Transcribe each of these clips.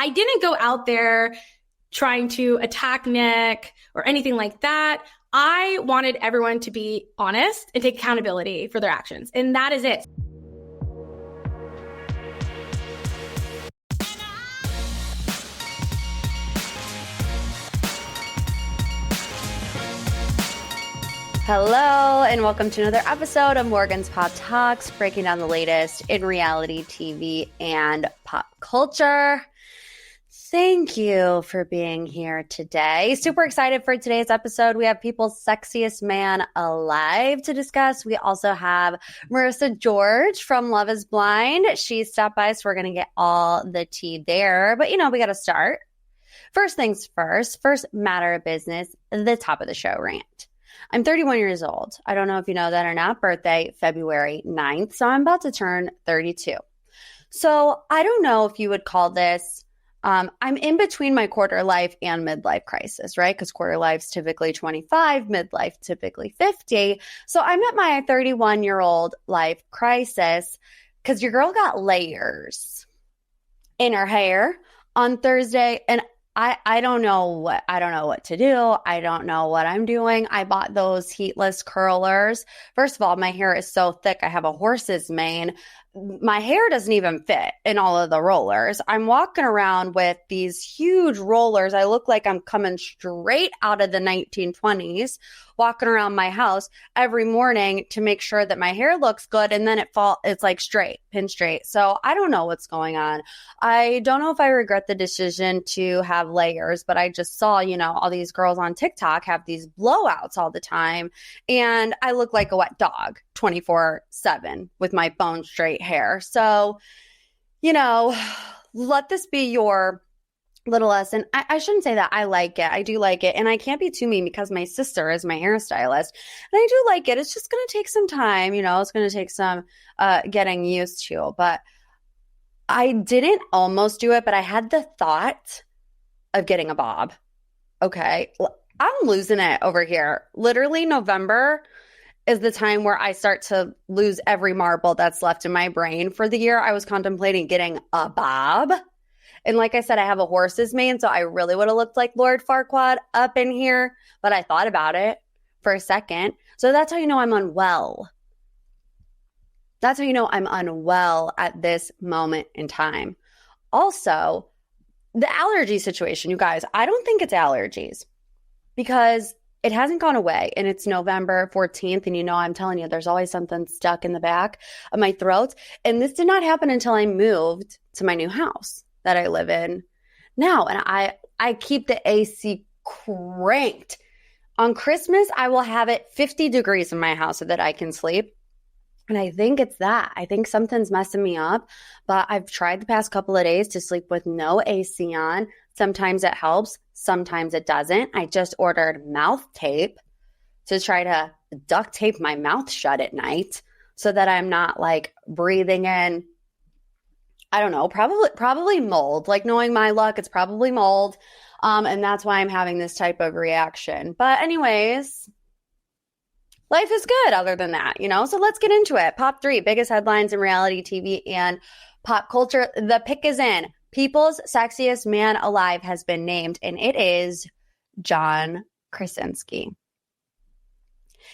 I didn't go out there trying to attack Nick or anything like that. I wanted everyone to be honest and take accountability for their actions. And that is it. Hello, and welcome to another episode of Morgan's Pop Talks, breaking down the latest in reality TV and pop culture. Thank you for being here today. Super excited for today's episode. We have People's Sexiest Man Alive to discuss. We also have Marissa George from Love is Blind. She stopped by, so we're going to get all the tea there. But, we got to start. First things first matter of business, the top of the show rant. I'm 31 years old. I don't know if you know that or not. Birthday, February 9th. So I'm about to turn 32. So I don't know if you would call this, I'm in between my quarter life and midlife crisis, right? Because quarter life's typically 25, midlife typically 50. So I'm at my 31-year-old life crisis because your girl got layers in her hair on Thursday, and I don't know what to do. I don't know what I'm doing. I bought those heatless curlers. First of all, my hair is so thick. I have a horse's mane. My hair doesn't even fit in all of the rollers. I'm walking around with these huge rollers. I look like I'm coming straight out of the 1920s, walking around my house every morning to make sure that my hair looks good. And then it's like straight, pin straight. So I don't know what's going on. I don't know if I regret the decision to have layers, but I just saw, all these girls on TikTok have these blowouts all the time. And I look like a wet dog 24/7 with my bone straight hair. So, let this be your little lesson. I shouldn't say that. I like it. I do like it. And I can't be too mean because my sister is my hairstylist. And I do like it. It's just going to take some time. It's going to take some getting used to. But I didn't almost do it, but I had the thought of getting a bob. Okay. I'm losing it over here. Literally November is the time where I start to lose every marble that's left in my brain for the year. I was contemplating getting a bob. And like I said, I have a horse's mane, so I really would have looked like Lord Farquaad up in here. But I thought about it for a second. So that's how you know I'm unwell. That's how you know I'm unwell at this moment in time. Also, the allergy situation, you guys, I don't think it's allergies because it hasn't gone away, and it's November 14th, and I'm telling you, there's always something stuck in the back of my throat. And this did not happen until I moved to my new house that I live in now. And I keep the AC cranked. On Christmas, I will have it 50 degrees in my house so that I can sleep. And I think it's that. I think something's messing me up. But I've tried the past couple of days to sleep with no AC on. Sometimes it helps. Sometimes it doesn't. I just ordered mouth tape to try to duct tape my mouth shut at night so that I'm not like breathing in, I don't know, probably mold. Like knowing my luck, it's probably mold. And that's why I'm having this type of reaction. But anyways, life is good other than that, So let's get into it. Pop 3, biggest headlines in reality TV and pop culture. The pick is in. People's Sexiest Man Alive has been named, and it is John Krasinski.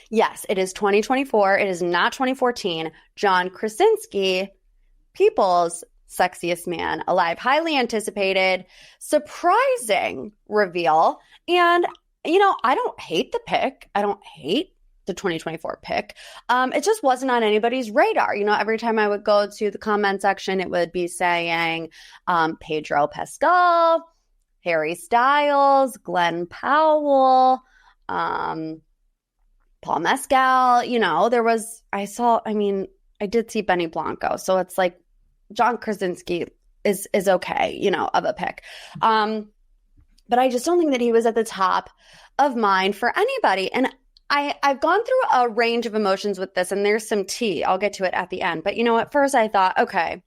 Yes, it is 2024. It is not 2014. John Krasinski, People's Sexiest Man Alive. Highly anticipated, surprising reveal. And, I don't hate the pick. I don't hate the 2024 pick. It just wasn't on anybody's radar. Every time I would go to the comment section, it would be saying Pedro Pascal, Harry Styles, Glenn Powell, Paul Mescal. I did see Benny Blanco. So it's like John Krasinski is okay, of a pick. But I just don't think that he was at the top of mind for anybody. And I've gone through a range of emotions with this, and there's some tea. I'll get to it at the end. But at first I thought, okay,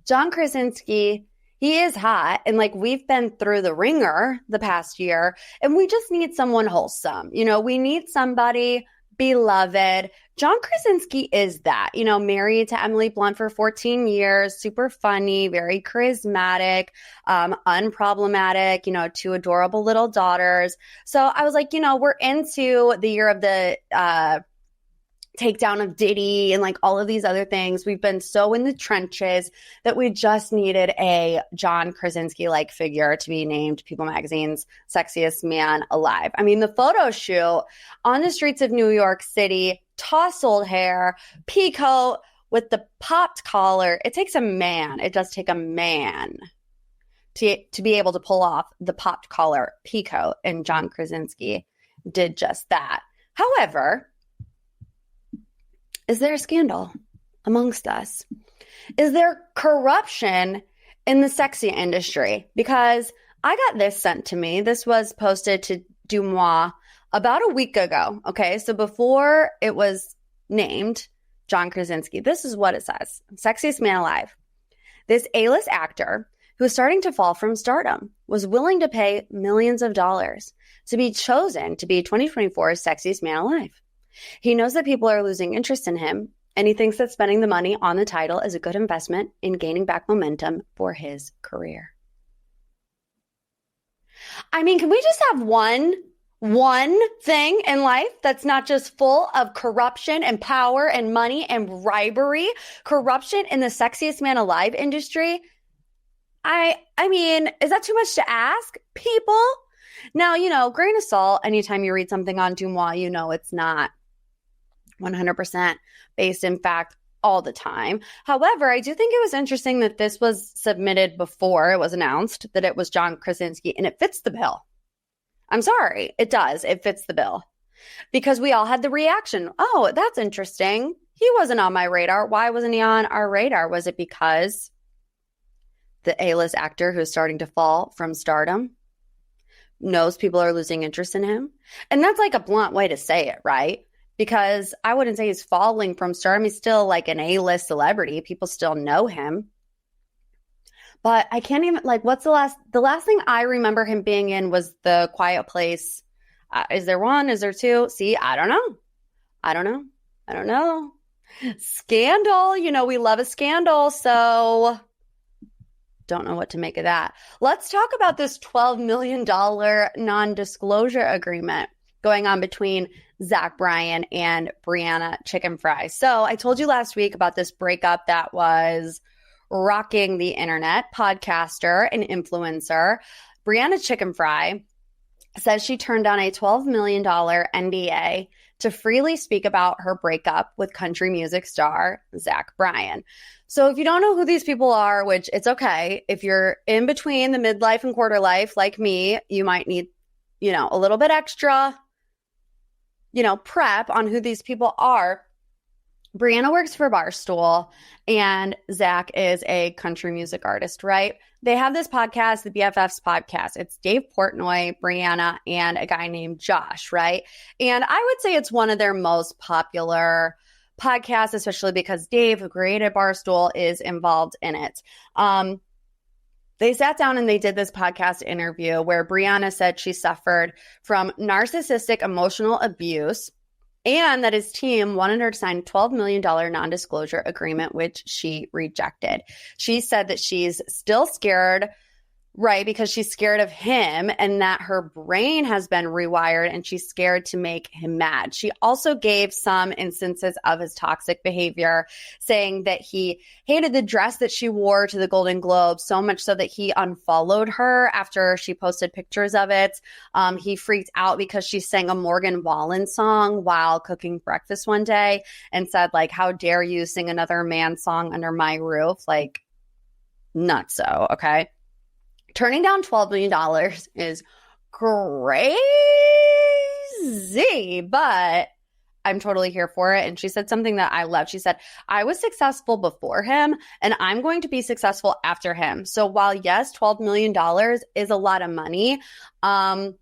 John Krasinski, he is hot. And we've been through the ringer the past year, and we just need someone wholesome. We need somebody beloved. John Krasinski is that, married to Emily Blunt for 14 years, super funny, very charismatic, unproblematic, two adorable little daughters. So I was like, we're into the year of the takedown of Diddy and like all of these other things. We've been so in the trenches that we just needed a John Krasinski like figure to be named People Magazine's Sexiest Man Alive. I mean, the photo shoot on the streets of New York City, tousled hair, peacoat with the popped collar. It takes a man. It does take a man to be able to pull off the popped collar peacoat, and John Krasinski did just that. However, is there a scandal amongst us? Is there corruption in the sexy industry? Because I got this sent to me. This was posted to Dumois about a week ago. Okay, so before it was named John Krasinski, this is what it says. Sexiest Man Alive. This A-list actor who is starting to fall from stardom was willing to pay millions of dollars to be chosen to be 2024's Sexiest Man Alive. He knows that people are losing interest in him, and he thinks that spending the money on the title is a good investment in gaining back momentum for his career. I mean, can we just have one thing in life that's not just full of corruption and power and money and bribery? Corruption in the Sexiest Man Alive industry? I mean, is that too much to ask, people? Now, grain of salt, anytime you read something on Dumois, it's not 100% based in fact all the time. However, I do think it was interesting that this was submitted before it was announced that it was John Krasinski, and it fits the bill. I'm sorry, it does. It fits the bill. Because we all had the reaction, oh, that's interesting. He wasn't on my radar. Why wasn't he on our radar? Was it because the A-list actor who's starting to fall from stardom knows people are losing interest in him? And that's like a blunt way to say it, right? Because I wouldn't say he's falling from stardom. He's still like an A-list celebrity. People still know him. But I can't even, what's the last thing I remember him being in was The Quiet Place. Is there one? Is there two? See, I don't know. Scandal. We love a scandal. So don't know what to make of that. Let's talk about this $12 million non-disclosure agreement going on between Zach Bryan and Brianna Chicken Fry. So I told you last week about this breakup that was rocking the internet. Podcaster and influencer Brianna Chicken Fry says she turned down a $12 million NDA to freely speak about her breakup with country music star Zach Bryan. So if you don't know who these people are, which it's okay, if you're in between the midlife and quarter life like me, you might need, a little bit extra, prep on who these people are. Brianna works for Barstool and Zach is a country music artist, right? They have this podcast, the BFFs podcast. It's Dave Portnoy, Brianna, and a guy named Josh, right? And I would say it's one of their most popular podcasts, especially because Dave, who created Barstool, is involved in it. They sat down and they did this podcast interview where Brianna said she suffered from narcissistic emotional abuse and that his team wanted her to sign a $12 million non-disclosure agreement, which she rejected. She said that she's still scared, right, because she's scared of him and that her brain has been rewired and she's scared to make him mad. She also gave some instances of his toxic behavior, saying that he hated the dress that she wore to the Golden Globes so much so that he unfollowed her after she posted pictures of it. He freaked out because she sang a Morgan Wallen song while cooking breakfast one day and said, how dare you sing another man's song under my roof? Not so, okay? Turning down $12 million is crazy, but I'm totally here for it. And she said something that I love. She said, I was successful before him and I'm going to be successful after him. So while yes, $12 million is a lot of money, I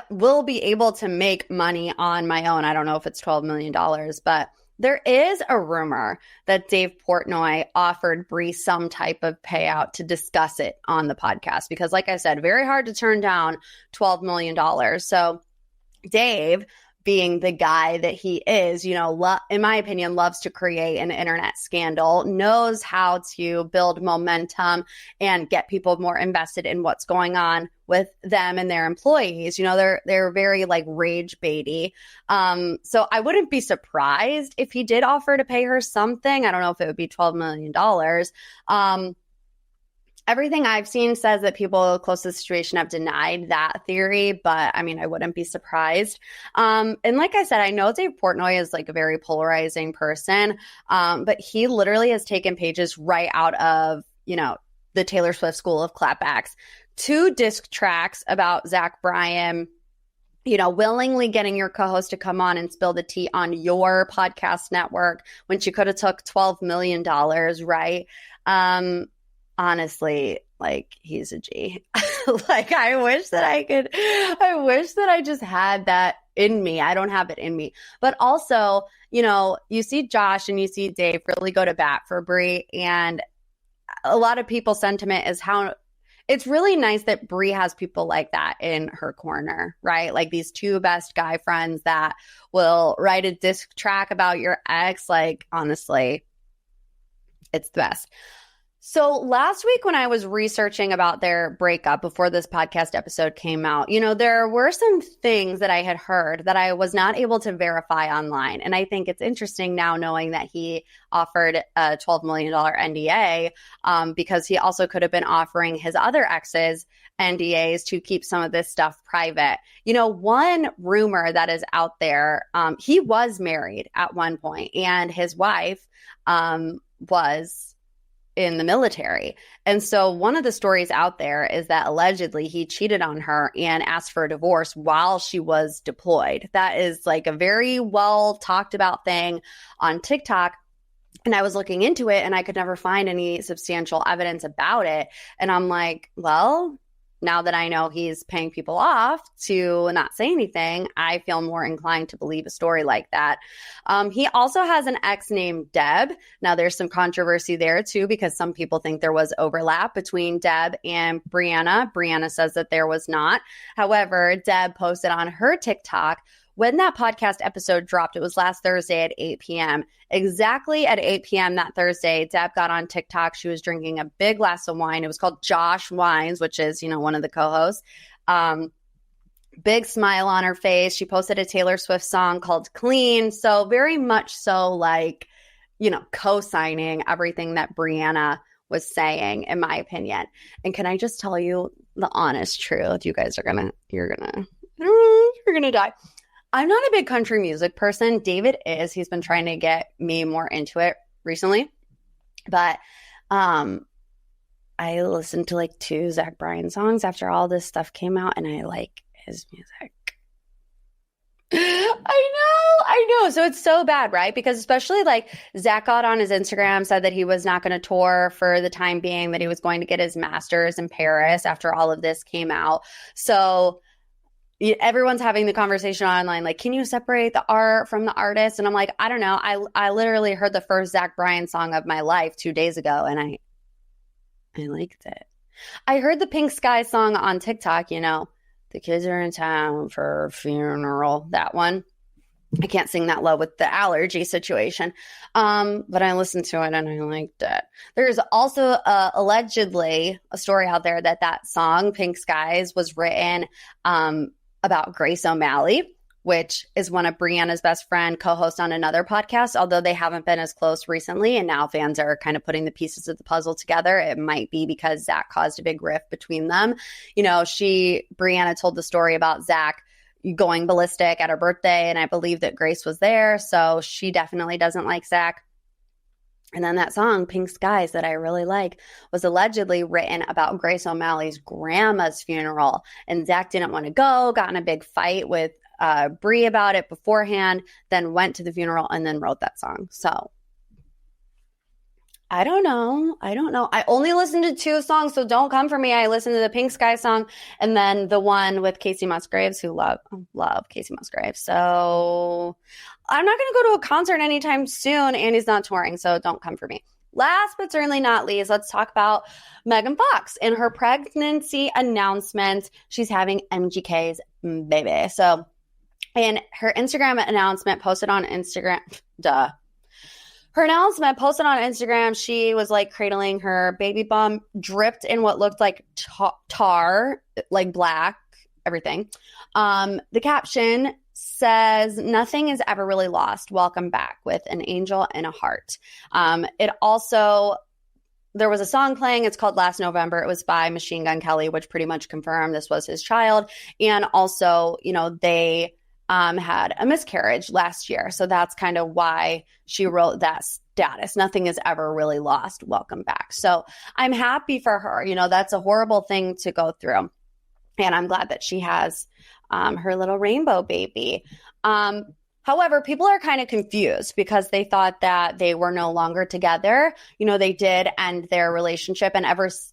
will be able to make money on my own. I don't know if it's $12 million, but there is a rumor that Dave Portnoy offered Bree some type of payout to discuss it on the podcast because, like I said, very hard to turn down $12 million. So Dave, being the guy that he is, you know, in my opinion, loves to create an internet scandal, knows how to build momentum and get people more invested in what's going on with them and their employees. You know, they're very like rage baity. So I wouldn't be surprised if he did offer to pay her something. I don't know if it would be $12 million. Everything I've seen says that people close to the situation have denied that theory, but I mean, I wouldn't be surprised. And like I said, I know Dave Portnoy is like a very polarizing person, but he literally has taken pages right out of, you know, the Taylor Swift School of Clapbacks, 2 disc tracks about Zach Bryan, you know, willingly getting your co-host to come on and spill the tea on your podcast network when she could have took $12 million, right? Honestly, like, he's a G. Like, I wish that I just had that in me. I don't have it in me. But also, you know, you see Josh and you see Dave really go to bat for Brie, and a lot of people's sentiment is how it's really nice that Brie has people like that in her corner, right? Like these 2 best guy friends that will write a disc track about your ex. Like, honestly, it's the best. So last week when I was researching about their breakup before this podcast episode came out, you know, there were some things that I had heard that I was not able to verify online. And I think it's interesting now knowing that he offered a $12 million NDA because he also could have been offering his other exes NDAs to keep some of this stuff private. You know, one rumor that is out there, he was married at one point and his wife was in the military. And so one of the stories out there is that allegedly he cheated on her and asked for a divorce while she was deployed. That is like a very well talked about thing on TikTok. And I was looking into it and I could never find any substantial evidence about it. And I'm like, well, now that I know he's paying people off to not say anything, I feel more inclined to believe a story like that. He also has an ex named Deb. Now, there's some controversy there, too, because some people think there was overlap between Deb and Brianna. Brianna says that there was not. However, Deb posted on her TikTok when that podcast episode dropped. It was last Thursday at 8 p.m. Exactly at 8 p.m. that Thursday, Deb got on TikTok. She was drinking a big glass of wine. It was called Josh Wines, which is, you know, one of the co-hosts. Big smile on her face. She posted a Taylor Swift song called Clean. So very much so like, you know, co-signing everything that Brianna was saying, in my opinion. And can I just tell you the honest truth? You guys are you're gonna die. I'm not a big country music person. David is. He's been trying to get me more into it recently. But I listened to like 2 Zach Bryan songs after all this stuff came out, and I like his music. I know. So it's so bad, right? Because especially like Zach got on his Instagram, said that he was not going to tour for the time being, that he was going to get his master's in Paris after all of this came out. So everyone's having the conversation online, like, can you separate the art from the artist? And I'm like, I don't know. I literally heard the first Zach Bryan song of my life 2 days ago, and I liked it. I heard the Pink Sky song on TikTok, you know, the kids are in town for a funeral, that one. I can't sing that low with the allergy situation. But I listened to it and I liked it. There's also allegedly a story out there that song, Pink Skies, was written about Grace O'Malley, which is one of Brianna's best friend, co-host on another podcast, although they haven't been as close recently. And now fans are kind of putting the pieces of the puzzle together. It might be because Zach caused a big rift between them. You know, Brianna told the story about Zach going ballistic at her birthday, and I believe that Grace was there. So she definitely doesn't like Zach. And then that song, Pink Skies, that I really like, was allegedly written about Grace O'Malley's grandma's funeral. And Zach didn't want to go, got in a big fight with Brie about it beforehand, then went to the funeral and then wrote that song. So I don't know. I only listened to 2 songs, so don't come for me. I listened to the Pink Sky song and then the one with Casey Musgraves, who love Casey Musgraves. So I'm not going to go to a concert anytime soon, and he's not touring, so don't come for me. Last but certainly not least, let's talk about Megan Fox and her pregnancy announcement. She's having MGK's baby. So And her Instagram announcement posted on Instagram, Her announcement posted on Instagram, she was like cradling her baby bump, dripped in what looked like tar, like black, everything. The caption says, "Nothing is ever really lost. Welcome back," with an angel and a heart. It also, there was a song playing. It's called Last November. It was by Machine Gun Kelly, which pretty much confirmed this was his child. And also, you know, they had a miscarriage last year. So that's kind of why she wrote that status. Nothing is ever really lost. Welcome back. So I'm happy for her. You know, that's a horrible thing to go through. And I'm glad that she has her little rainbow baby. However, people are kind of confused because they thought that they were no longer together. You know, they did end their relationship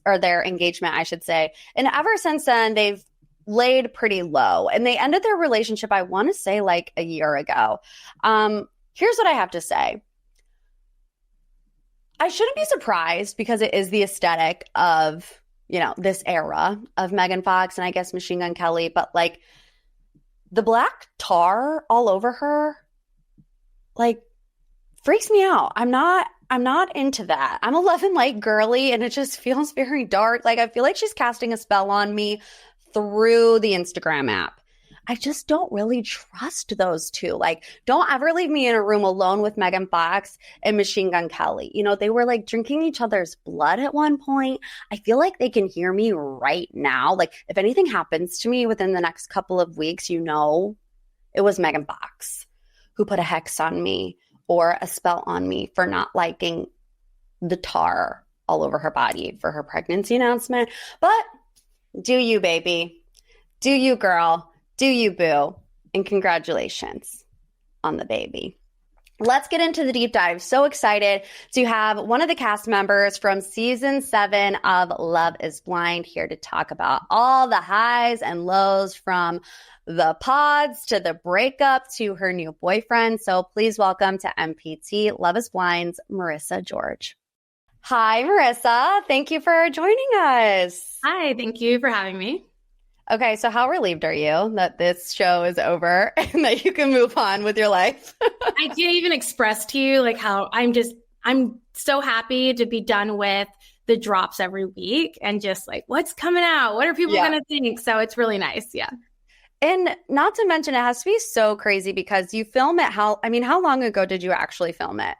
or their engagement, I should say. And ever since then, they've laid pretty low, and they ended their relationship, I want to say, like a year ago. Here's what I have to say. I shouldn't be surprised because it is the aesthetic of, you know, this era of Megan Fox and I guess Machine Gun Kelly, but like the black tar all over her, like, freaks me out. I'm not into that. I'm 11 light girly, and it just feels very dark. Like, I feel like she's casting a spell on me through the Instagram app. I just don't really trust those two. Like, don't ever leave me in a room alone with Megan Fox and Machine Gun Kelly. You know, they were like drinking each other's blood at one point. I feel like they can hear me right now. Like, if anything happens to me within the next couple of weeks, you know, it was Megan Fox who put a hex on me or a spell on me for not liking the tar all over her body for her pregnancy announcement. But do you, baby? Do you, girl? Do you, boo? And congratulations on the baby. Let's get into the deep dive. So excited to have one of the cast members from season 7 of Love is Blind here to talk about all the highs and lows from the pods to the breakup to her new boyfriend. So please welcome to MPT Love is Blind's Marissa George. Hi, Marissa. Thank you for joining us. Hi, thank you for having me. Okay, so how relieved are you that this show is over and that you can move on with your life? I can't even express to you like how I'm so happy to be done with the drops every week and just like, what's coming out? What are people going to think? So it's really nice. Yeah. And not to mention, it has to be so crazy because you film it. How long ago did you actually film it?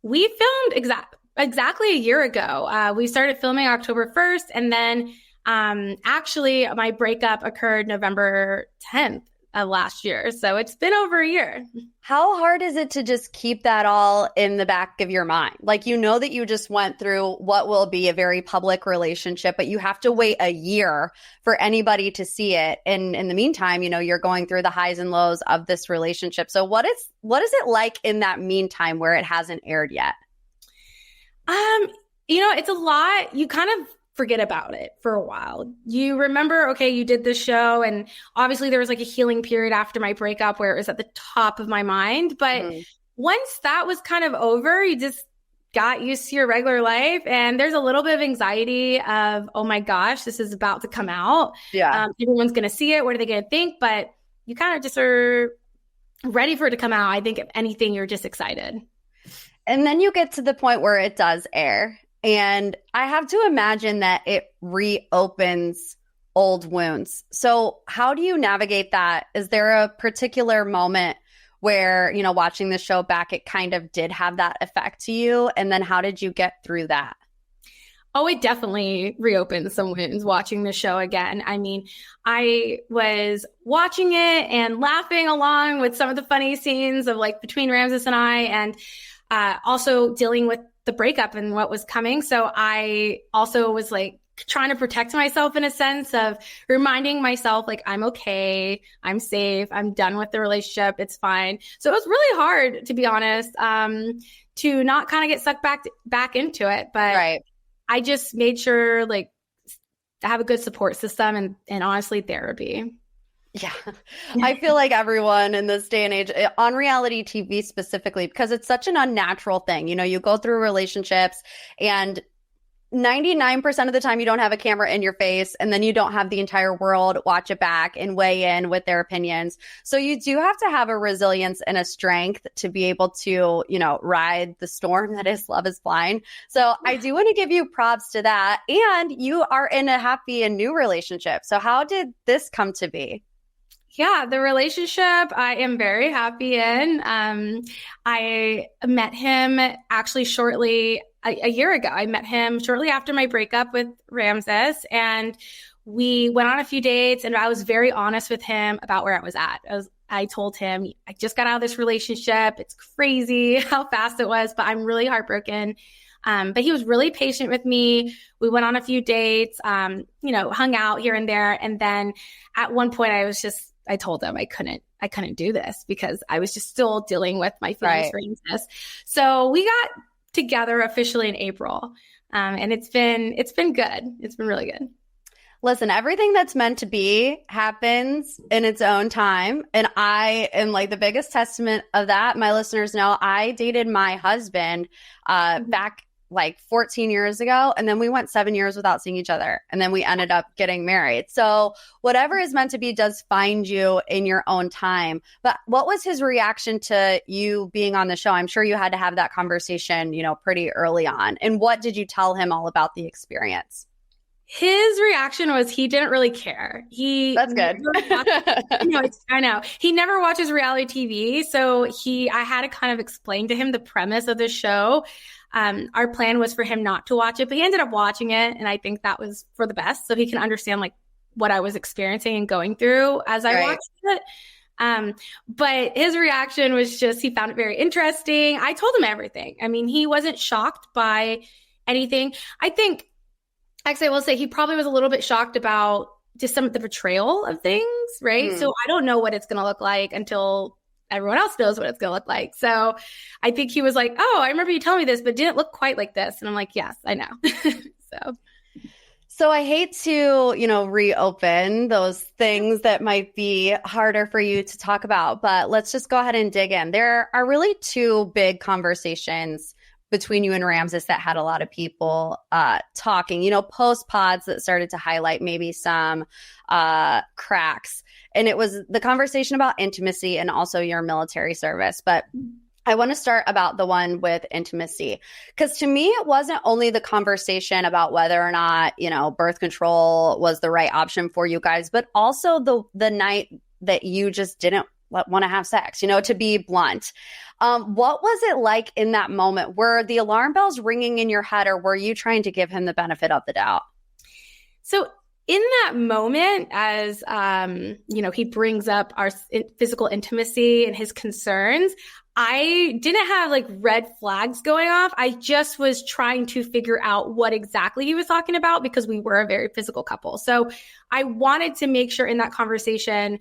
We filmed exactly a year ago. We started filming October 1st, and then actually my breakup occurred November 10th of last year. So it's been over a year. How hard is it to just keep that all in the back of your mind? Like, you know that you just went through what will be a very public relationship, but you have to wait a year for anybody to see it. And in the meantime, you know, you're going through the highs and lows of this relationship. So what is it like in that meantime where it hasn't aired yet? You know, it's a lot. You kind of forget about it for a while. You remember, okay, you did this show, and obviously there was like a healing period after my breakup where it was at the top of my mind. But once that was kind of over, you just got used to your regular life, and there's a little bit of anxiety of, oh my gosh, this is about to come out. Yeah, everyone's going to see it. What are they going to think? But you kind of just are ready for it to come out. I think if anything, you're just excited. And then you get to the point where it does air. And I have to imagine that it reopens old wounds. So how do you navigate that? Is there a particular moment where, you know, watching the show back, it kind of did have that effect to you? And then how did you get through that? Oh, it definitely reopened some wounds watching the show again. I mean, I was watching it and laughing along with some of the funny scenes of like between Ramses and I, and also dealing with the breakup and what was coming. So I also was like trying to protect myself in a sense of reminding myself, like, I'm okay, I'm safe, I'm done with the relationship, it's fine. So it was really hard, to be honest, to not kind of get sucked back into it. But right. I just made sure, like, to have a good support system and honestly therapy. Yeah, I feel like everyone in this day and age on reality TV specifically, because it's such an unnatural thing. You know, you go through relationships and 99% of the time you don't have a camera in your face, and then you don't have the entire world watch it back and weigh in with their opinions. So you do have to have a resilience and a strength to be able to, ride the storm that is Love is Blind. So I do want to give you props to that. And you are in a happy and new relationship. So how did this come to be? Yeah, the relationship I am very happy in. I met him actually shortly a year ago. I met him shortly after my breakup with Ramses, and we went on a few dates, and I was very honest with him about where I was at. I told him, I just got out of this relationship. It's crazy how fast it was, but I'm really heartbroken. But he was really patient with me. We went on a few dates, hung out here and there. And then at one point I told him I couldn't do this because I was just still dealing with my feelings for Ramses. So we got together officially in April. And it's been good. It's been really good. Listen, everything that's meant to be happens in its own time. And I am like the biggest testament of that. My listeners know I dated my husband back like 14 years ago. And then we went 7 years without seeing each other. And then we ended up getting married. So whatever is meant to be does find you in your own time. But what was his reaction to you being on the show? I'm sure you had to have that conversation, pretty early on. And what did you tell him all about the experience? His reaction was he didn't really care. That's good. I know. He never watches reality TV. So I had to kind of explain to him the premise of the show. Our plan was for him not to watch it, but he ended up watching it. And I think that was for the best. So he can understand like what I was experiencing and going through as I watched it. But his reaction was just, he found it very interesting. I told him everything. I mean, he wasn't shocked by anything. Actually, I will say he probably was a little bit shocked about just some of the portrayal of things, right? So I don't know what it's going to look like until everyone else knows what it's going to look like. So I think he was like, oh, I remember you telling me this, but it didn't look quite like this. And I'm like, yes, I know. So I hate to, reopen those things that might be harder for you to talk about, but let's just go ahead and dig in. There are really two big conversations between you and Ramses that had a lot of people talking, post pods that started to highlight maybe some cracks. And it was the conversation about intimacy and also your military service. But I want to start about the one with intimacy, because to me, it wasn't only the conversation about whether or not, birth control was the right option for you guys, but also the night that you just didn't want to have sex, to be blunt. What was it like in that moment? Were the alarm bells ringing in your head, or were you trying to give him the benefit of the doubt? So in that moment, as, he brings up our physical intimacy and his concerns, I didn't have like red flags going off. I just was trying to figure out what exactly he was talking about because we were a very physical couple. So I wanted to make sure in that conversation,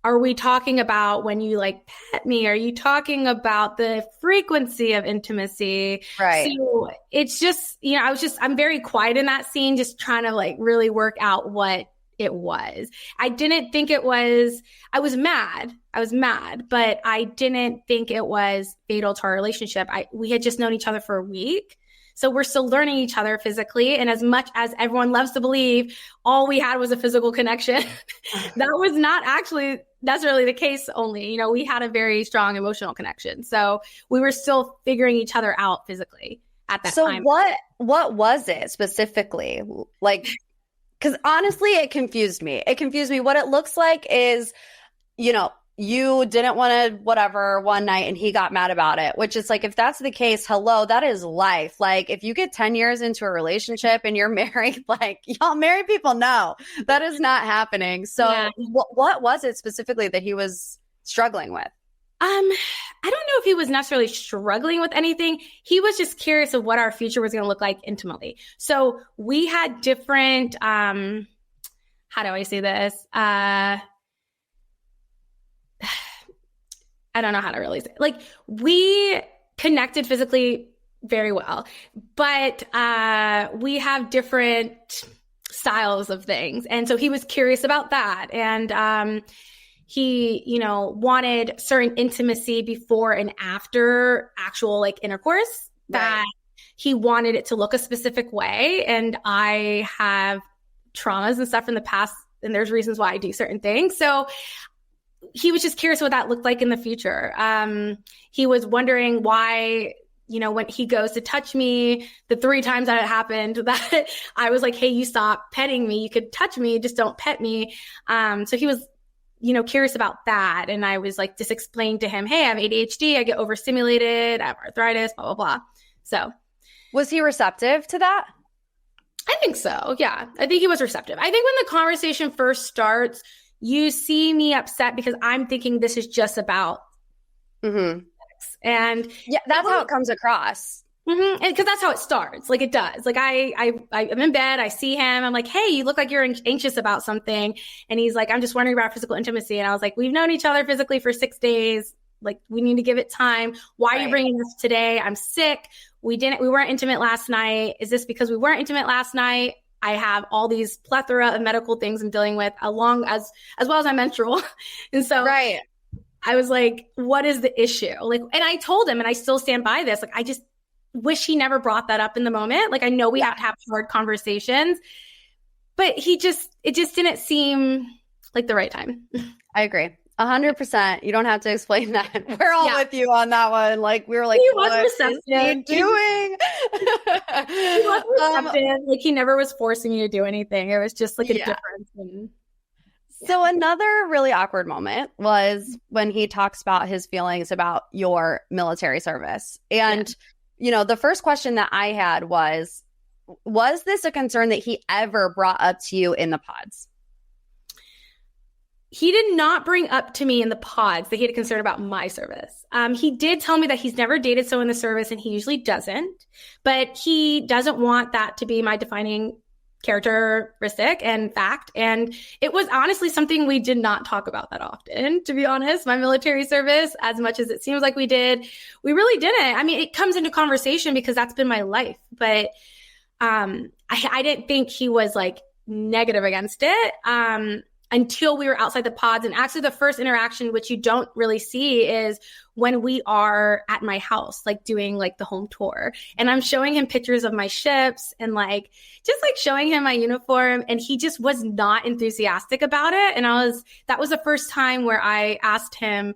are we talking about when you like pet me? Are you talking about the frequency of intimacy? Right. So it's just, I'm very quiet in that scene, just trying to like really work out what it was. I didn't think it was, I was mad, but I didn't think it was fatal to our relationship. We had just known each other for a week. So we're still learning each other physically. And as much as everyone loves to believe all we had was a physical connection, that was not actually necessarily the case only. We had a very strong emotional connection. So we were still figuring each other out physically at that time. So what was it specifically? Like, because honestly, it confused me. What it looks like is, you didn't want to whatever one night and he got mad about it, which is like, if that's the case, hello, that is life. Like if you get 10 years into a relationship and you're married, like y'all married people know that is not happening. So what was it specifically that he was struggling with? I don't know if he was necessarily struggling with anything. He was just curious of what our future was going to look like intimately. So we had different, how do I say this? I don't know how to really say it. Like we connected physically very well, but we have different styles of things. And so he was curious about that. And he, wanted certain intimacy before and after actual like intercourse that he wanted it to look a specific way. And I have traumas and stuff in the past, and there's reasons why I do certain things. So he was just curious what that looked like in the future. He was wondering why, when he goes to touch me, the 3 times that it happened, that I was like, hey, you stop petting me. You could touch me, just don't pet me. So he was, curious about that. And I was like, just explained to him, hey, I have ADHD. I get overstimulated. I have arthritis, blah, blah, blah. So was he receptive to that? I think so. Yeah. I think he was receptive. I think when the conversation first starts, you see me upset because I'm thinking this is just about sex. And yeah, that's how it comes across. Because that's how it starts. Like it does. Like I'm in bed. I see him. I'm like, hey, you look like you're anxious about something. And he's like, I'm just wondering about physical intimacy. And I was like, we've known each other physically for 6 days. Like we need to give it time. Why are you bringing this today? I'm sick. We weren't intimate last night. Is this because we weren't intimate last night? I have all these plethora of medical things I'm dealing with as well as I'm menstrual. And so I was like, what is the issue? Like, and I told him, and I still stand by this. Like, I just wish he never brought that up in the moment. Like, I know we have to have hard conversations, but it just didn't seem like the right time. I agree. 100%. You don't have to explain that. We're all with you on that one. Like, we were like, he was receptive. What is he doing? He was receptive. Like, he never was forcing me to do anything. It was just like a difference. So another really awkward moment was when he talks about his feelings about your military service. And, the first question that I had was this a concern that he ever brought up to you in the pods? He did not bring up to me in the pods that he had a concern about my service. He did tell me that he's never dated someone in the service, and he usually doesn't. But he doesn't want that to be my defining characteristic and fact. And it was honestly something we did not talk about that often, to be honest. My military service, as much as it seems like we did, we really didn't. I mean, it comes into conversation because that's been my life. But I didn't think he was like negative against it. Until we were outside the pods. And actually the first interaction, which you don't really see, is when we are at my house, like doing like the home tour. And I'm showing him pictures of my ships and like, just like showing him my uniform. And he just was not enthusiastic about it. And that was the first time where I asked him,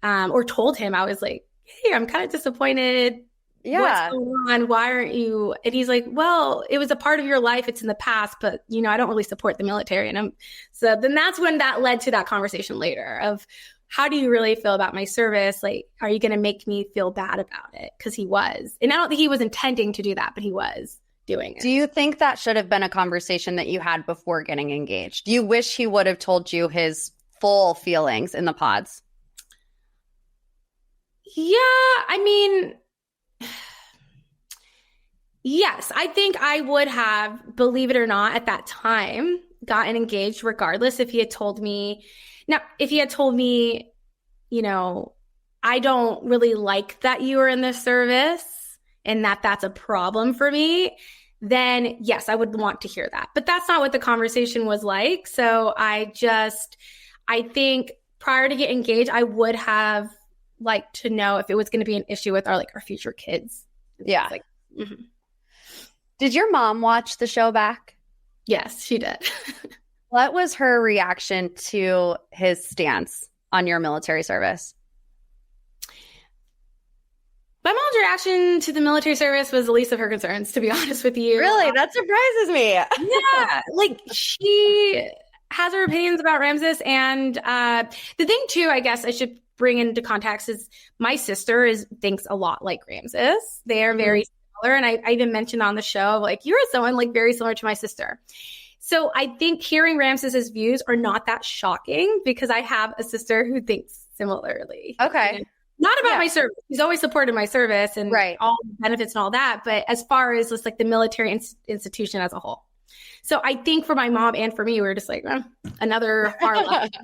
or told him, I was like, hey, I'm kind of disappointed. What's going on? Why aren't you? And he's like, well, it was a part of your life. It's in the past, but I don't really support the military. And so then that's when that led to that conversation later of how do you really feel about my service? Like, are you going to make me feel bad about it? Because he was, and I don't think he was intending to do that, but he was doing it. Do you think that should have been a conversation that you had before getting engaged? Do you wish he would have told you his full feelings in the pods? Yeah, I mean, yes, I think I would have, believe it or not, at that time, gotten engaged regardless if he had told me. Now, if he had told me, I don't really like that you were in the service and that's a problem for me, then yes, I would want to hear that. But that's not what the conversation was like. So I think prior to getting engaged, I would have liked to know if it was going to be an issue with our future kids. Yeah. Did your mom watch the show back? Yes, she did. What was her reaction to his stance on your military service? My mom's reaction to the military service was the least of her concerns, to be honest with you. Really? That surprises me. Yeah. She has her opinions about Ramses. And the thing, too, I guess I should bring into context is my sister thinks a lot like Ramses. They are very similar. And I even mentioned on the show, you're someone very similar to my sister. So I think hearing Ramses's views are not that shocking because I have a sister who thinks similarly. Okay. Not about my service. He's always supported my service and all the benefits and all that. But as far as just the military institution as a whole. So I think for my mom and for me, we were just another far left,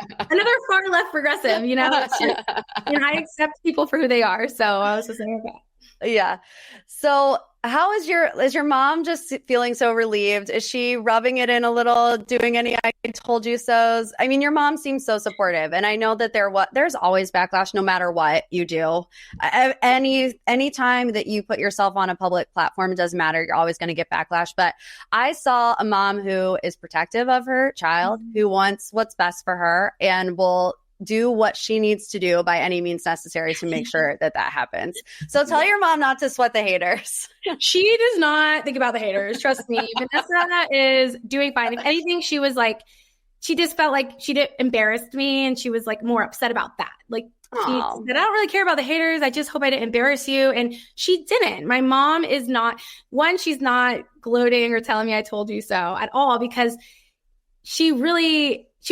progressive, I accept people for who they are. So I was just like, okay. Yeah. So how is your mom just feeling so relieved? Is she rubbing it in a little, doing any I told you so's? I mean, your mom seems so supportive, and I know that there's always backlash no matter what you do. Any time that you put yourself on a public platform, it doesn't matter. You're always going to get backlash. But I saw a mom who is protective of her child, who wants what's best for her and will do what she needs to do by any means necessary to make sure that happens. So tell your mom not to sweat the haters. She does not think about the haters. Trust me. Vanessa is doing fine. If anything, she was like, she just felt like she did embarrassed me, and she was like more upset about that. Like she said, I don't really care about the haters. I just hope I didn't embarrass you. And she didn't. My mom is not, she's not gloating or telling me I told you so at all, because she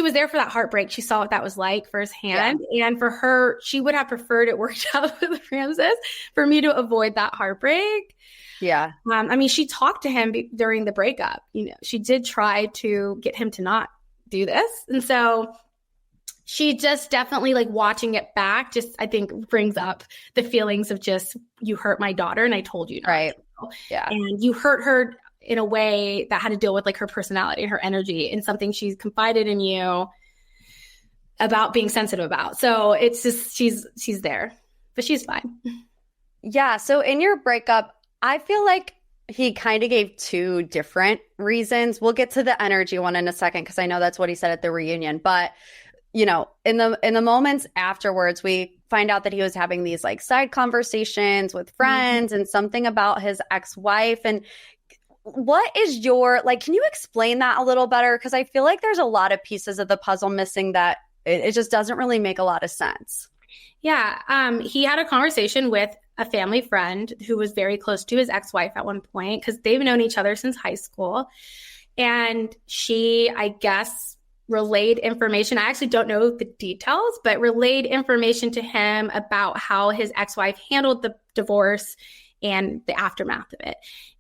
was there for that heartbreak. She saw what that was like firsthand. Yeah. And for her, she would have preferred it worked out with Ramses for me to avoid that heartbreak. Yeah. I mean, she talked to him during the breakup. You know, she did try to get him to not do this. And so she just definitely, like, watching it back, just, I think, brings up the feelings of just, you hurt my daughter and I told you not. Right. To. Yeah. And you hurt her in a way that had to deal with, like, her personality and her energy, and something she's confided in you about being sensitive about. So it's just, she's there, but she's fine. Yeah. So in your breakup, I feel like he kind of gave two different reasons. We'll get to the energy one in a second, because I know that's what he said at the reunion. But, you know, in the moments afterwards, we find out that he was having these, like, side conversations with friends and something about his ex-wife. And what is your, like, can you explain that a little better? Because I feel like there's a lot of pieces of the puzzle missing that it just doesn't really make a lot of sense. Yeah. He had a conversation with a family friend who was very close to his ex-wife at one point, because they've known each other since high school. And she, I guess, relayed information. I actually don't know the details, but relayed information to him about how his ex-wife handled the divorce and the aftermath of it.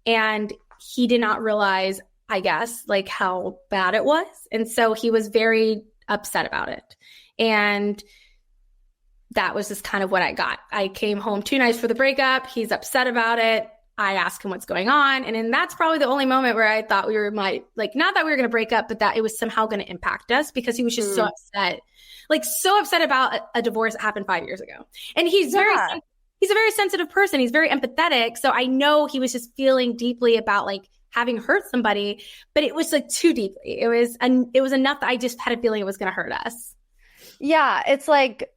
And he did not realize, I guess, like, how bad it was. And so he was very upset about it. And that was just kind of what I got. I came home 2 nights for the breakup. He's upset about it. I asked him what's going on. And then that's probably the only moment where I thought not that we were going to break up, but that it was somehow going to impact us, because he was just so upset, like, so upset about a divorce that happened 5 years ago. And he's a very sensitive person. He's very empathetic. So I know he was just feeling deeply about, like, having hurt somebody, but it was, like, too deeply. It was enough that I just had a feeling it was going to hurt us. Yeah. It's like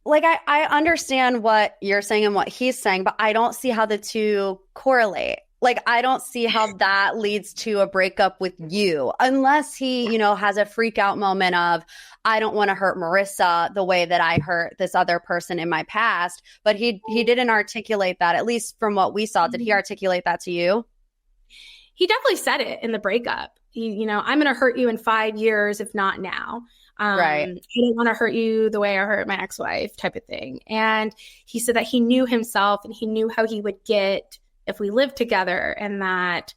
I understand what you're saying and what he's saying, but I don't see how the two correlate. Like, I don't see how that leads to a breakup with you, unless he, you know, has a freak out moment of, I don't want to hurt Marissa the way that I hurt this other person in my past. But he didn't articulate that, at least from what we saw. Did he articulate that to you? He definitely said it in the breakup. I'm going to hurt you in 5 years, if not now. Right. I didn't want to hurt you the way I hurt my ex-wife, type of thing. And he said that he knew himself and he knew how he would get if we lived together, and that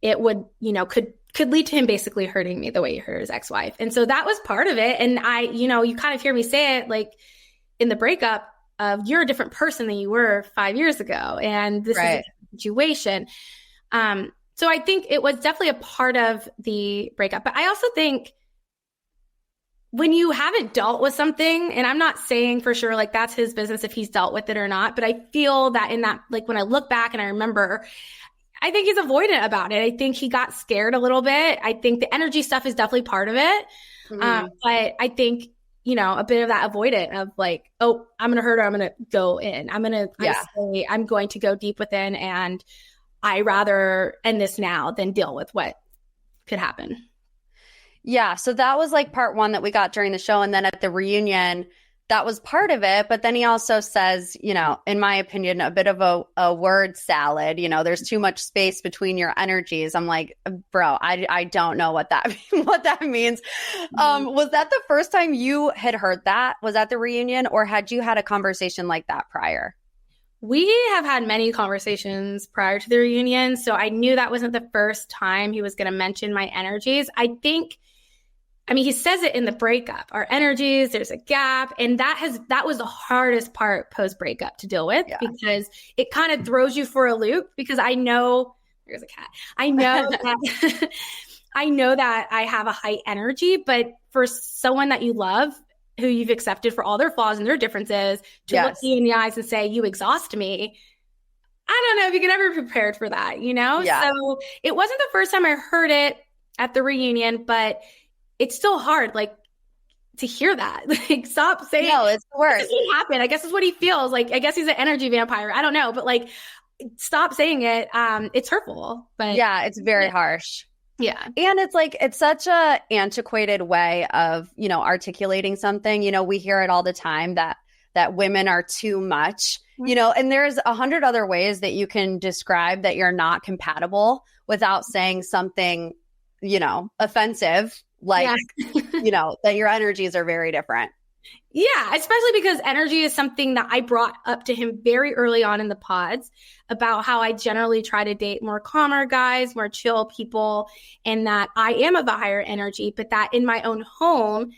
it would, could lead to him basically hurting me the way he hurt his ex-wife. And so that was part of it. And you kind of hear me say it, like, in the breakup of, you're a different person than you were 5 years ago. And this is a situation. So I think it was definitely a part of the breakup. But I also think, when you haven't dealt with something, and I'm not saying for sure, like, that's his business if he's dealt with it or not, but I feel that in that, like, when I look back and I remember, I think he's avoidant about it. I think he got scared a little bit. I think the energy stuff is definitely part of it. But I think, a bit of that avoidant of, like, oh, I'm going to hurt her, I'm going to go in. I'm going to go deep within, and I rather end this now than deal with what could happen. Yeah, so that was, like, part one that we got during the show. And then at the reunion, that was part of it. But then he also says, in my opinion, a bit of a word salad. There's too much space between your energies. I'm like, bro, I don't know what that means. Was that the first time you had heard that? Was that the reunion, or had you had a conversation like that prior? We have had many conversations prior to the reunion, so I knew that wasn't the first time he was going to mention my energies. I mean, he says it in the breakup, our energies, there's a gap. And that was the hardest part post breakup to deal with because it kind of throws you for a loop because I know there's a cat. I know that I know that I have a high energy, but for someone that you love, who you've accepted for all their flaws and their differences, to look you in the eyes and say, you exhaust me. I don't know if you can ever be prepared for that, you know? Yeah. So it wasn't the first time I heard it at the reunion, but it's still hard, like, to hear that. Like, stop saying, no, it's the worst. This didn't happen. I guess it's what he feels. Like, I guess he's an energy vampire. I don't know, but like, stop saying it. It's hurtful, but yeah, it's very harsh. Yeah. And it's like, it's such a antiquated way of, you know, articulating something. You know, we hear it all the time that women are too much, you know, and there's 100 other ways that you can describe that you're not compatible without saying something, you know, offensive, like, you know, that your energies are very different. Yeah, especially because energy is something that I brought up to him very early on in the pods about how I generally try to date more calmer guys, more chill people, and that I am of a higher energy, but that in my own home,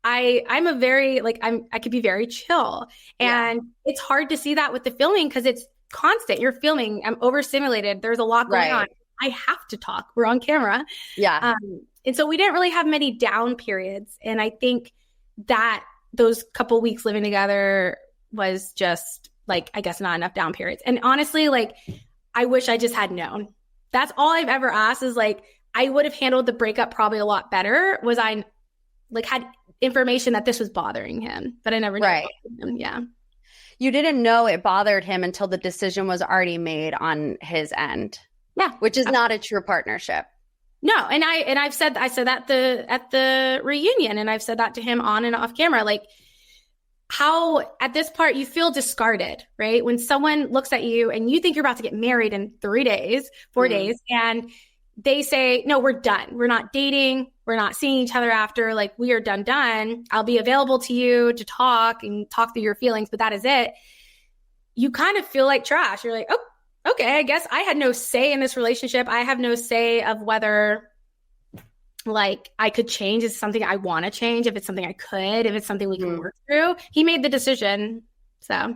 I'm a very, like, I could be very chill. And it's hard to see that with the filming because it's constant. You're filming. I'm overstimulated. There's a lot going on. I have to talk. We're on camera. Yeah. And so we didn't really have many down periods. And I think that those couple weeks living together was just, like, I guess not enough down periods. And honestly, like, I wish I just had known. That's all I've ever asked is, like, I would have handled the breakup probably a lot better was I, like, had information that this was bothering him, but I never knew it bothered him. Yeah. You didn't know it bothered him until the decision was already made on his end. Yeah. Which is not a true partnership. No. And I said that at the reunion, and I've said that to him on and off camera, like, how at this part you feel discarded, right? When someone looks at you and you think you're about to get married in 4 days, and they say, no, we're done. We're not dating. We're not seeing each other after. Like, we are done. I'll be available to you to talk and talk through your feelings, but that is it. You kind of feel like trash. You're like, oh, okay, I guess I had no say in this relationship. I have no say of whether, like, I could change. Is something I want to change? If it's something I could, if it's something we can work through. He made the decision. So.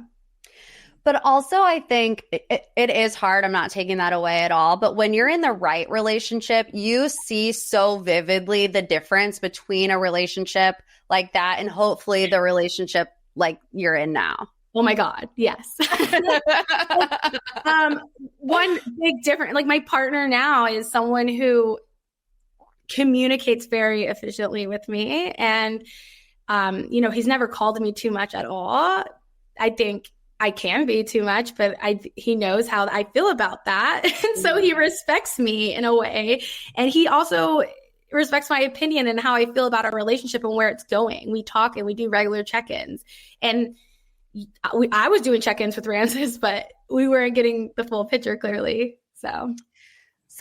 But also, I think it is hard. I'm not taking that away at all. But when you're in the right relationship, you see so vividly the difference between a relationship like that and hopefully the relationship like you're in now. Oh my God. Yes. One big difference, like, my partner now is someone who communicates very efficiently with me. And, you know, he's never called me too much at all. I think I can be too much, but he knows how I feel about that. And so he respects me in a way. And he also respects my opinion and how I feel about our relationship and where it's going. We talk and we do regular check-ins. And I was doing check-ins with Ramses, but we weren't getting the full picture clearly. So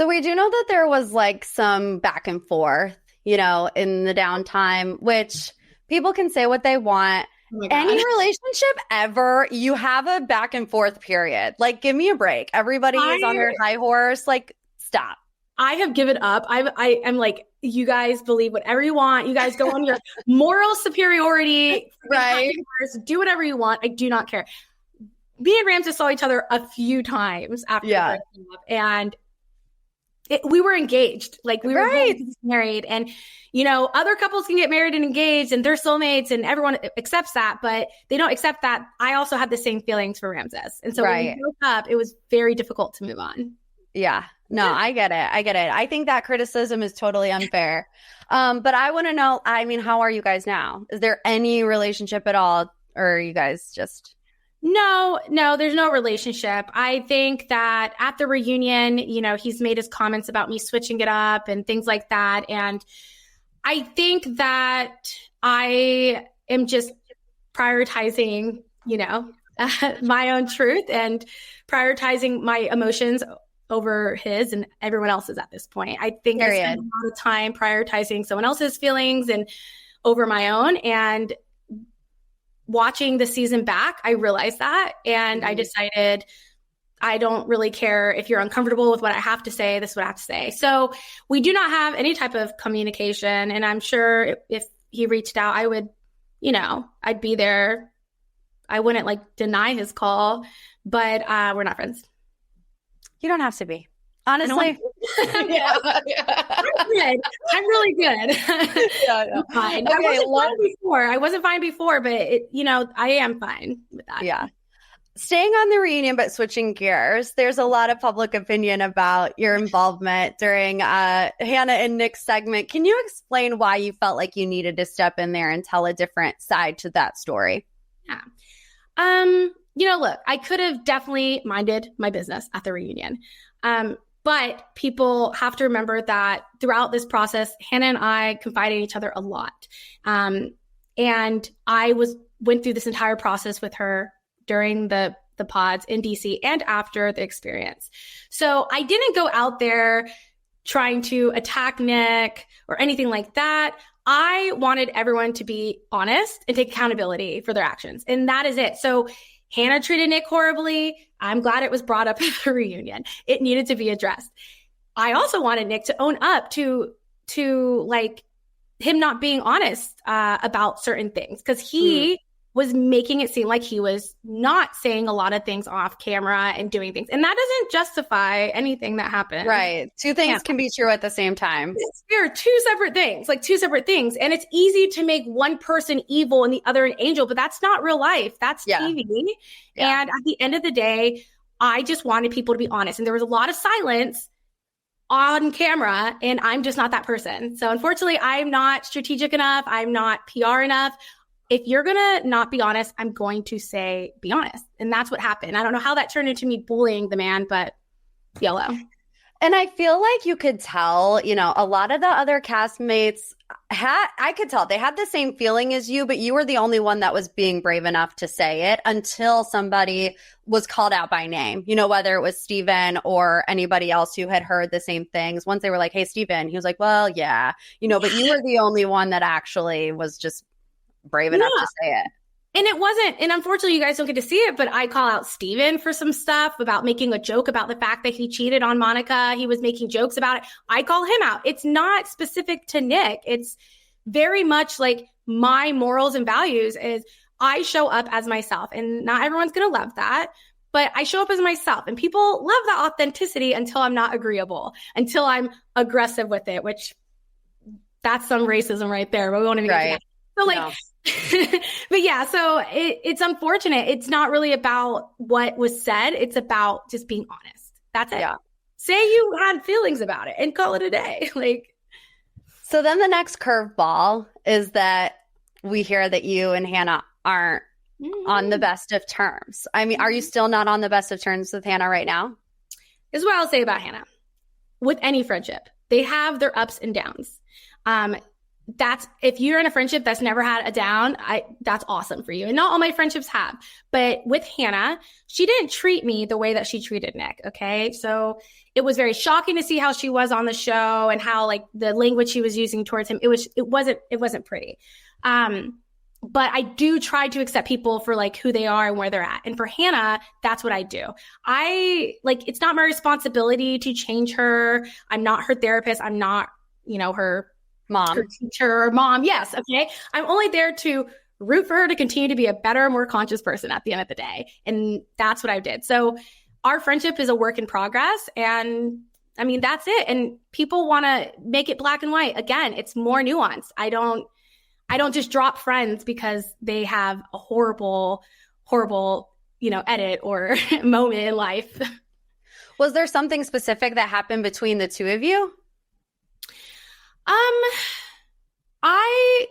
we do know that there was, like, some back and forth, you know, in the downtime, which people can say what they want. Oh, any relationship ever, you have a back and forth period. Like, give me a break. Everybody is on their high horse. Like, stop. I have given up. I'm like, you guys believe whatever you want. You guys go on your moral superiority. Right. Do whatever you want. I do not care. Me and Ramses saw each other a few times after breaking up, and we were engaged. Like, we were going to get married. And, you know, other couples can get married and engaged and they're soulmates and everyone accepts that, but they don't accept that I also had the same feelings for Ramses. And so when we broke up, it was very difficult to move on. Yeah. No, I get it. I think that criticism is totally unfair. But I want to know, I mean, how are you guys now? Is there any relationship at all? Or are you guys just... No, there's no relationship. I think that at the reunion, you know, he's made his comments about me switching it up and things like that. And I think that I am just prioritizing, you know, my own truth and prioritizing my emotions over his and everyone else's at this point. I think I spend a lot of time prioritizing someone else's feelings and over my own. And watching the season back, I realized that. And I decided I don't really care if you're uncomfortable with what I have to say. This is what I have to say. So we do not have any type of communication. And I'm sure if he reached out, I would, I'd be there. I wouldn't like deny his call, but we're not friends. You don't have to be. Honestly. I'm good. I'm really good. I'm fine. Okay, I wasn't fine before, but I am fine with that. Yeah. Staying on the reunion, but switching gears, there's a lot of public opinion about your involvement during Hannah and Nick's segment. Can you explain why you felt like you needed to step in there and tell a different side to that story? Yeah. Look, I could have definitely minded my business at the reunion. But people have to remember that throughout this process, Hannah and I confided in each other a lot. And I went through this entire process with her during the pods in DC and after the experience. So I didn't go out there trying to attack Nick or anything like that. I wanted everyone to be honest and take accountability for their actions. And that is it. So Hannah treated Nick horribly. I'm glad it was brought up at the reunion. It needed to be addressed. I also wanted Nick to own up to like him not being honest about certain things, because he was making it seem like he was not saying a lot of things off camera and doing things. And that doesn't justify anything that happened. Right. Two things can be true at the same time. They're two separate things. And it's easy to make one person evil and the other an angel, but that's not real life. That's TV. Yeah. And at the end of the day, I just wanted people to be honest. And there was a lot of silence on camera, and I'm just not that person. So unfortunately, I'm not strategic enough. I'm not PR enough. If you're going to not be honest, I'm going to say, be honest. And that's what happened. I don't know how that turned into me bullying the man, but YOLO. And I feel like you could tell, a lot of the other castmates I could tell they had the same feeling as you, but you were the only one that was being brave enough to say it until somebody was called out by name, whether it was Steven or anybody else who had heard the same things. Once they were like, hey, Steven, he was like, well, yeah, but you were the only one that actually was just brave enough to say it. And it wasn't, and unfortunately you guys don't get to see it, but I call out Steven for some stuff about making a joke about the fact that he cheated on Monica. He was making jokes about it. I call him out. It's not specific to Nick. It's very much like my morals and values is I show up as myself, and not everyone's going to love that, but I show up as myself, and people love that authenticity until I'm not agreeable, until I'm aggressive with it, which that's some racism right there, but we won't even get to that. So but yeah, so it's unfortunate. It's not really about what was said. It's about just being honest. That's it. Yeah. Say you had feelings about it and call it a day. So then the next curveball is that we hear that you and Hannah aren't on the best of terms. I mean, are you still not on the best of terms with Hannah right now? This is what I'll say about Hannah. With any friendship, they have their ups and downs. That's if you're in a friendship that's never had a down, that's awesome for you. And not all my friendships have. But with Hannah, she didn't treat me the way that she treated Nick. Okay. So it was very shocking to see how she was on the show and how the language she was using towards him. It wasn't pretty. But I do try to accept people for who they are and where they're at. And for Hannah, that's what I do. It's not my responsibility to change her. I'm not her therapist. I'm not, her mom, her teacher or mom. Yes. Okay. I'm only there to root for her to continue to be a better, more conscious person at the end of the day. And that's what I did. So our friendship is a work in progress. And I mean, that's it. And people want to make it black and white. Again, it's more nuanced. I don't just drop friends because they have a horrible, edit or moment in life. Was there something specific that happened between the two of you? I,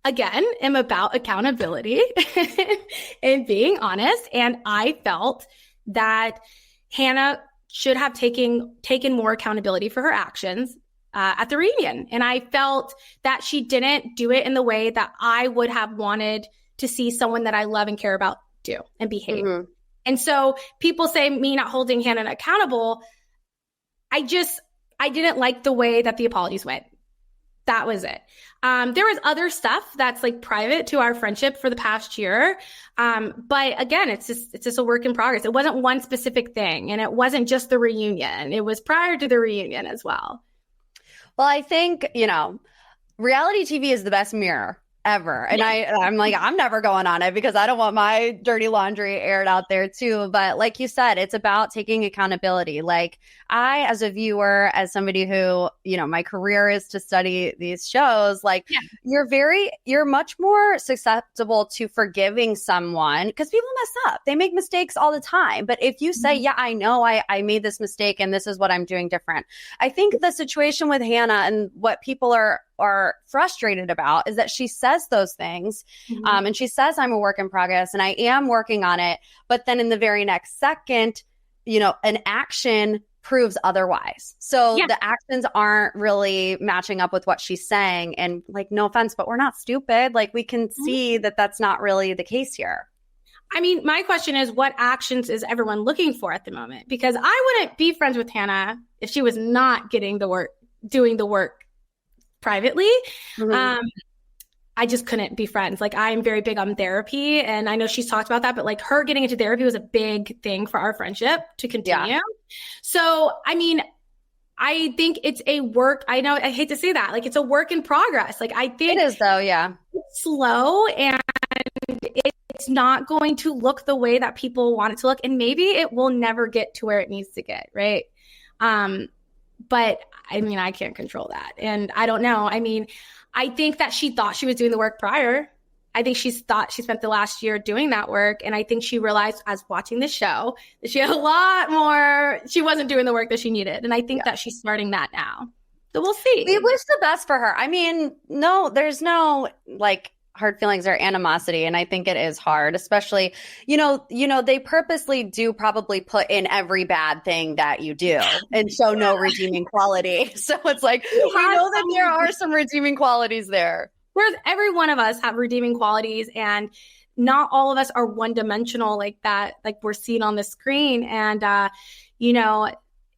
again, am about accountability and being honest. And I felt that Hannah should have taken more accountability for her actions at the reunion. And I felt that she didn't do it in the way that I would have wanted to see someone that I love and care about do and behave. Mm-hmm. And so people say me not holding Hannah accountable. I didn't like the way that the apologies went. That was it. There was other stuff that's like private to our friendship for the past year. But again, it's just a work in progress. It wasn't one specific thing, and it wasn't just the reunion. It was prior to the reunion as well. Well, I think, reality TV is the best mirror ever. And I'm like, I'm never going on it because I don't want my dirty laundry aired out there too. But like you said, it's about taking accountability. Like I, as a viewer, as somebody who, my career is to study these shows, like you're much more susceptible to forgiving someone because people mess up. They make mistakes all the time. But if you say, I know I made this mistake and this is what I'm doing different. I think the situation with Hannah and what people are frustrated about is that she says those things. And she says, I'm a work in progress and I am working on it. But then in the very next second, an action proves otherwise. So the actions aren't really matching up with what she's saying. And like, no offense, but we're not stupid. Like we can see that that's not really the case here. I mean, my question is, what actions is everyone looking for at the moment? Because I wouldn't be friends with Hannah if she was not getting the work, doing the work privately. I just couldn't be friends. Like I'm very big on therapy and I know she's talked about that, but like her getting into therapy was a big thing for our friendship to continue. So, I mean, I think it's a work. I know I hate to say that, like it's a work in progress. Like I think it is though. Yeah. It's slow and it's not going to look the way that people want it to look. And maybe it will never get to where it needs to get. Right. But I mean, I can't control that. And I don't know. I mean, I think that she thought she was doing the work prior. I think she thought she spent the last year doing that work. And I think she realized as watching the show that she had a lot more, she wasn't doing the work that she needed. And I think that she's starting that now. So we'll see. We wish the best for her. I mean, no, there's no like hard feelings or animosity. And I think it is hard, especially, they purposely do probably put in every bad thing that you do and show no redeeming quality. So it's like, we know that there are some redeeming qualities there. Whereas every one of us have redeeming qualities and not all of us are one dimensional like that, like we're seeing on the screen. And,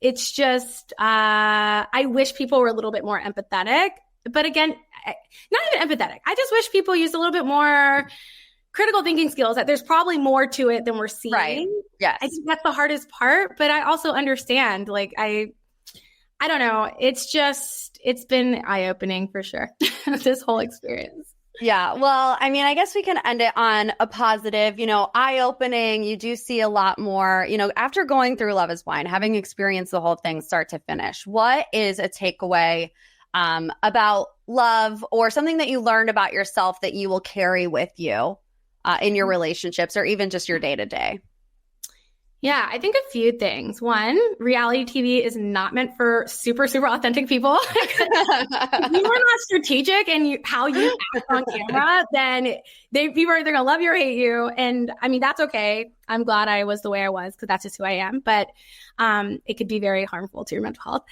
it's just, I wish people were a little bit more empathetic. But again, not even empathetic. I just wish people used a little bit more critical thinking skills, that there's probably more to it than we're seeing. Right. Yes. I think that's the hardest part, but I also understand, like, I don't know. It's been eye-opening for sure, this whole experience. Yeah. Well, I mean, I guess we can end it on a positive, eye-opening. You do see a lot more, after going through Love is Blind, having experienced the whole thing start to finish. What is a takeaway about love or something that you learned about yourself that you will carry with you in your relationships or even just your day-to-day? Yeah, I think a few things. One, reality TV is not meant for super, super authentic people. If you are not strategic in how you act on camera, then people are either going to love you or hate you. And I mean, that's okay. I'm glad I was the way I was because that's just who I am. But it could be very harmful to your mental health.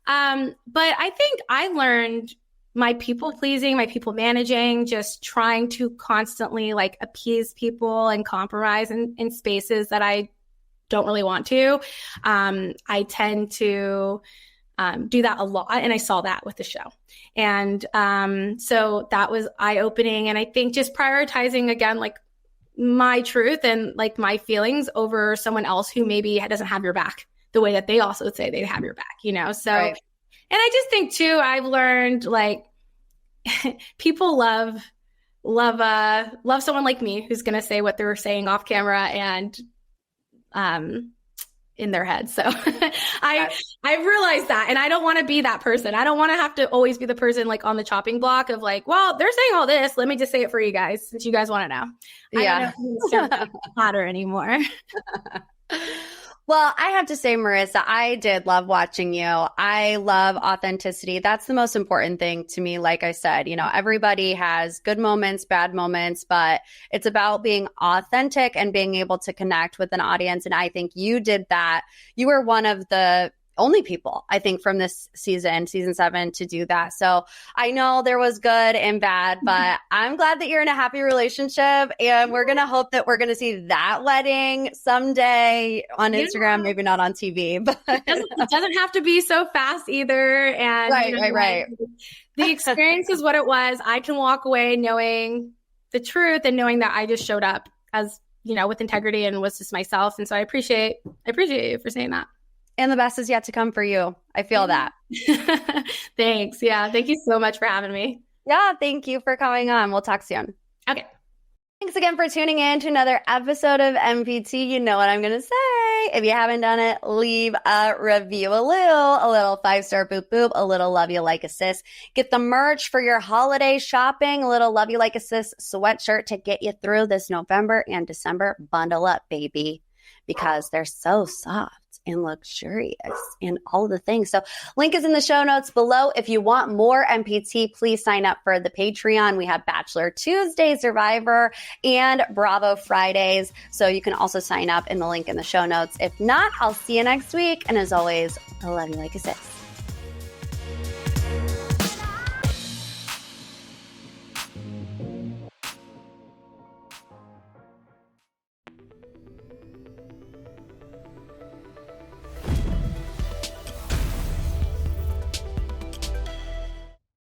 But I think I learned my people pleasing, my people managing, just trying to constantly like appease people and compromise in spaces that I don't really want to. I tend to do that a lot. And I saw that with the show. And so that was eye-opening. And I think just prioritizing again, like my truth and like my feelings over someone else who maybe doesn't have your back the way that they also say they have your back, So, right. And I just think too, I've learned like people love someone like me who's going to say what they're saying off camera and in their head. So I've realized that, and I don't want to be that person. I don't want to have to always be the person like on the chopping block of like, well, they're saying all this. Let me just say it for you guys since you guys want to know. Yeah. I don't know hotter anymore. Well, I have to say, Marissa, I did love watching you. I love authenticity. That's the most important thing to me. Like I said, everybody has good moments, bad moments, but it's about being authentic and being able to connect with an audience. And I think you did that. You were one of the only people, I think, from this season 7, to do that. So I know there was good and bad, but I'm glad that you're in a happy relationship. And we're going to hope that we're going to see that wedding someday on Instagram, maybe not on TV. But it doesn't have to be so fast either. And right. The experience is what it was. I can walk away knowing the truth and knowing that I just showed up as, with integrity and was just myself. And so I appreciate you for saying that. And the best is yet to come for you. I feel that. Thanks. Yeah. Thank you so much for having me. Yeah. Thank you for coming on. We'll talk soon. Okay. Thanks again for tuning in to another episode of MPT. You know what I'm going to say. If you haven't done it, leave a review, a little 5-star boop boop, a little love you like a sis. Get the merch for your holiday shopping, a little love you like a sis sweatshirt to get you through this November and December. Bundle up, baby, because they're so soft and luxurious and all the things. So link is in the show notes below. If you want more MPT, please sign up for the Patreon. We have Bachelor Tuesday, Survivor, and Bravo Fridays. So you can also sign up in the link in the show notes. If not, I'll see you next week. And as always, I love you like a sis.